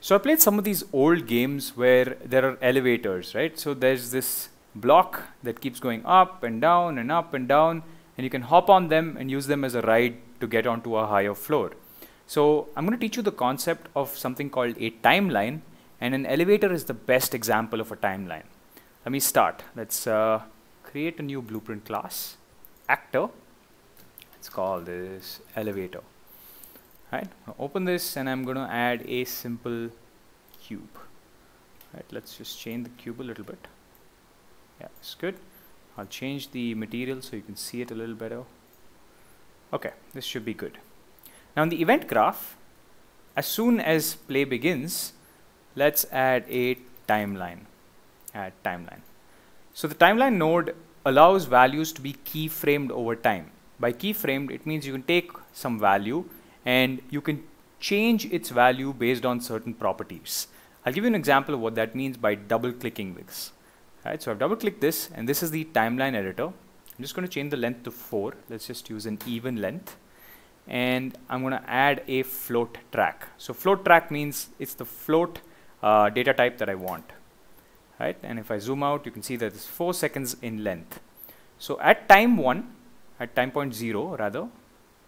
So I played some of these old games where there are elevators, right? So there's this block that keeps going up and down and up and down, and you can hop on them and use them as a ride to get onto a higher floor. So I'm going to teach you the concept of something called a timeline, and an elevator is the best example of a timeline. Let me start. Let's create a new blueprint class, actor. Let's call this elevator. Right, I'll open this and I'm going to add a simple cube. Right, let's just change the cube a little bit. Yeah, it's good. I'll change the material so you can see it a little better. Okay, this should be good. Now in the event graph, as soon as play begins, let's add a timeline. Add timeline. So the timeline node allows values to be keyframed over time. By keyframed, it means you can take some value and you can change its value based on certain properties. I'll give you an example of what that means by double-clicking this. Right, so I've double-clicked this, and this is the timeline editor. I'm just going to change the length to 4. Let's just use an even length. And I'm going to add a float track. So float track means it's the float data type that I want. Right, and if I zoom out, you can see that it's 4 seconds in length. So at time 1, at time point 0 rather,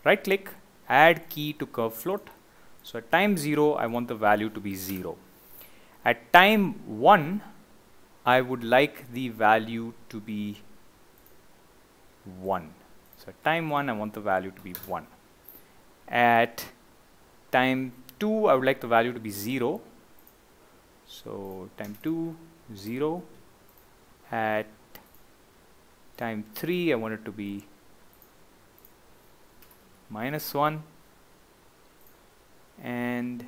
right-click, add key to curve float. So at time 0, I want the value to be 0. At time 1, I would like the value to be 1. So at time 1, I want the value to be 1. At time 2, I would like the value to be 0. So time 2, 0. At time 3, I want it to be -1, and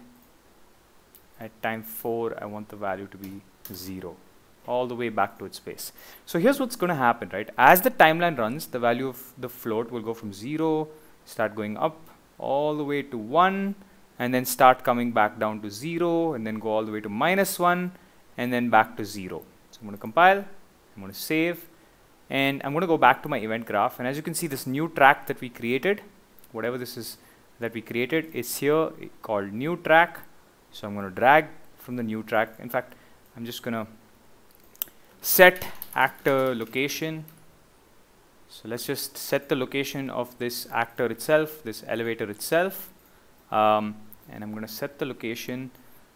at time 4 I want the value to be 0, all the way back to its base. So here's what's going to happen, right? As the timeline runs, the value of the float will go from 0, start going up all the way to 1, and then start coming back down to 0, and then go all the way to -1, and then back to 0. So I'm going to compile, I'm going to save, and I'm going to go back to my event graph, and as you can see, this new track that we created, whatever this is that we created, is here called new track. So I'm going to drag from the new track. In fact, I'm just going to set actor location. So let's just set the location of this actor itself, this elevator itself. And I'm going to set the location.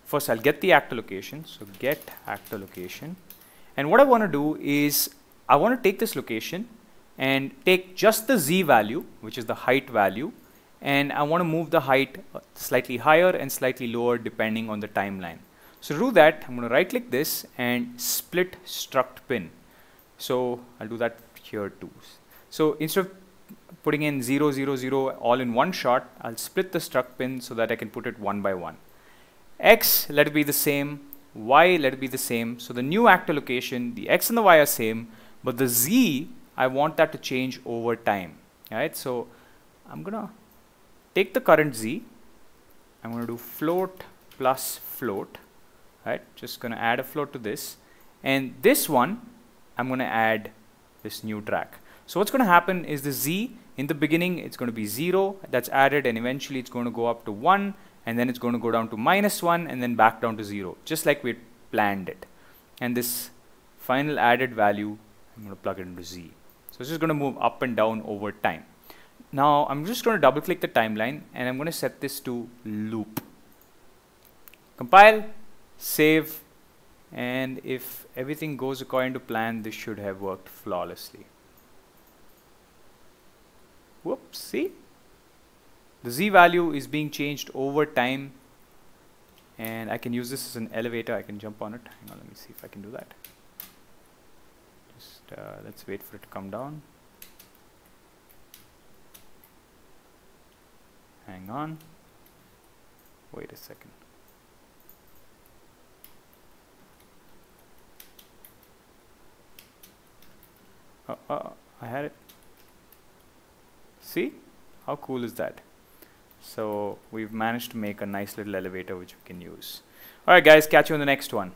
First, I'll get the actor location. So get actor location. And what I want to do is I want to take this location and take just the z value, which is the height value, and I want to move the height slightly higher and slightly lower depending on the timeline. So to do that, I'm going to right click this and split struct pin. So I'll do that here too. So instead of putting in 0, 0, 0 all in one shot, I'll split the struct pin so that I can put it one by one. X, let it be the same. Y, let it be the same. So the new actor location, the X and the Y are same, but the Z, I want that to change over time. Right? So I'm going to take the current Z. I'm going to do float plus float. Right? Just going to add a float to this. And this one, I'm going to add this new track. So what's going to happen is the Z, in the beginning, it's going to be 0. That's added, and eventually it's going to go up to 1. And then it's going to go down to -1, and then back down to 0, just like we planned it. And this final added value, I'm going to plug it into Z. So it's just going to move up and down over time. Now I'm just going to double click the timeline, and I'm going to set this to loop. Compile, save, and if everything goes according to plan, this should have worked flawlessly. Whoops, see? The Z value is being changed over time, and I can use this as an elevator. I can jump on it. Hang on, let me see if I can do that. Just let's wait for it to come down. Hang on. Wait a second. I had it. See? How cool is that? So we've managed to make a nice little elevator which we can use. Alright guys, catch you on the next one.